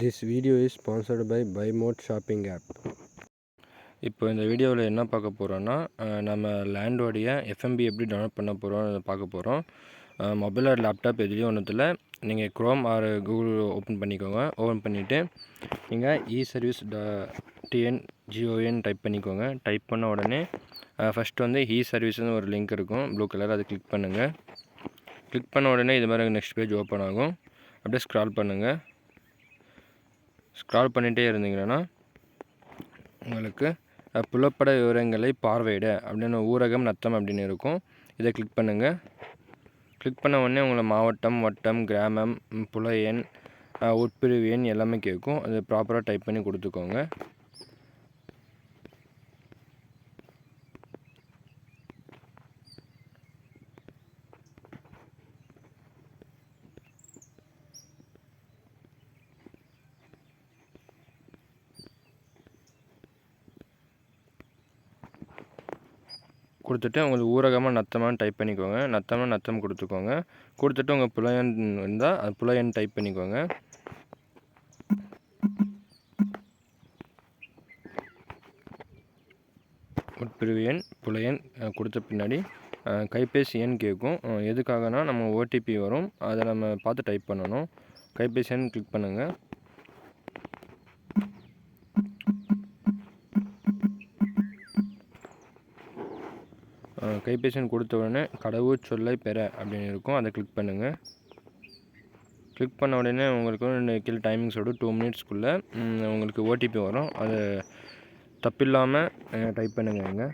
This video is sponsored by BuyMode shopping app. இப்போ இந்த வீடியோவில் என்ன பார்க்க போகிறோன்னா, நம்ம லேண்டோடைய எஃப்எம்பி எப்படி டவுன்லோட் பண்ண போகிறோம் பார்க்க போகிறோம். மொபைல் ஆர் லேப்டாப் எதுலேயும் ஒன்றுத்தில் நீங்கள் க்ரோம் ஆர் கூகுள் ஓப்பன் பண்ணிக்கோங்க. ஓப்பன் பண்ணிவிட்டு நீங்கள் eService.tn டைப் பண்ணிக்கோங்க. டைப் பண்ண உடனே ஃபஸ்ட்டு வந்து eServiceன்னு ஒரு லிங்க் இருக்கும் ப்ளூ கலர், அதை கிளிக் பண்ணுங்கள். கிளிக் பண்ண உடனே இது மாதிரி நெக்ஸ்ட் பேஜ் ஓப்பன் ஆகும். அப்படியே ஸ்க்ரால் பண்ணுங்கள். ஸ்க்ரால் பண்ணிகிட்டே இருந்தீங்கன்னா உங்களுக்கு புலப்பட விவரங்களை பார்வையிட அப்படின்னு ஊரகம் நத்தம் அப்படின்னு இருக்கும். இதை கிளிக் பண்ணுங்கள். கிளிக் பண்ண உடனே உங்களை மாவட்டம், வட்டம், கிராமம், புல எண், உட்பிரிவு எண் எல்லாமே கேட்கும். அது ப்ராப்பராக டைப் பண்ணி கொடுத்துக்கோங்க. கொடுத்துட்டு உங்களுக்கு ஊரகமாக நத்தமாக டைப் பண்ணிக்கோங்க. நத்தம் கொடுத்துக்கோங்க. கொடுத்துட்டு உங்கள் புலையன் இருந்தால் அது புலையன் டைப் பண்ணிக்கோங்க. உட்பிரிவு எண், புலையன் கொடுத்த பின்னாடி கைபேசி எண் கேட்கும். எதுக்காகனா நம்ம ஓடிபி வரும், அதை நம்ம பார்த்து டைப் பண்ணணும். கைபேசி எண் கிளிக் பண்ணுங்கள். கைபேசி எண் கொடுத்த உடனே கடவுச் சொல்லை பெற அப்படின்னு இருக்கும். அதை கிளிக் பண்ணுங்கள். கிளிக் பண்ண உடனே உங்களுக்கு கீழே டைமிங்ஸோட 2 மினிட்ஸ்க்குள்ளே உங்களுக்கு ஓடிபி வரும். அதை தப்பில்லாமல் டைப் பண்ணுங்க.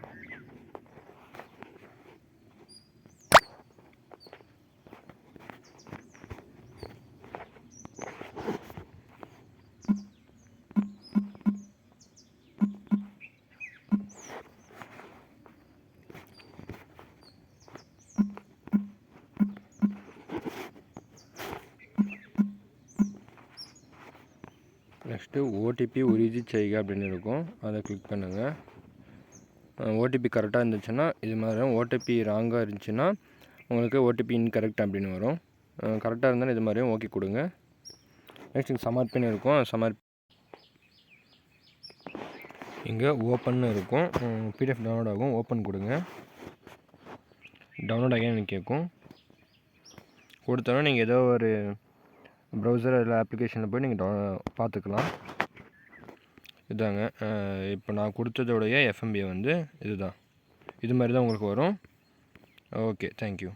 நெக்ஸ்ட்டு ஓடிபி உறுதி செய்க அப்படின்னு இருக்கும். அதை கிளிக் பண்ணுங்கள். ஓடிபி கரெக்டாக இருந்துச்சுன்னா இது மாதிரி, ஓடிபி ராங்காக இருந்துச்சுன்னா உங்களுக்கு ஓடிபி இன்கரெக்ட் அப்படின்னு வரும். கரெக்டாக இருந்தாலும் இது மாதிரியும் ஓகே கொடுங்க. நெக்ஸ்ட் இங்கே சமர்ப்பின்னு இருக்கும். இங்கே ஓப்பன் இருக்கும். பிடிஎஃப் டவுன்லோட் ஆகும். ஓப்பன் கொடுங்க. டவுன்லோட் ஆகின்னு கேட்கும். கொடுத்தோன்னா நீங்கள் ஏதோ ஒரு ப்ரௌசர் இல்லை அப்ளிகேஷனில் போய் நீங்கள் பார்த்துக்கலாம். இதாங்க இப்போ நான் கொடுத்ததோடைய எஃப்எம்பி வந்து இதுதான். இது மாதிரி தான் உங்களுக்கு வரும். Okay, thank you.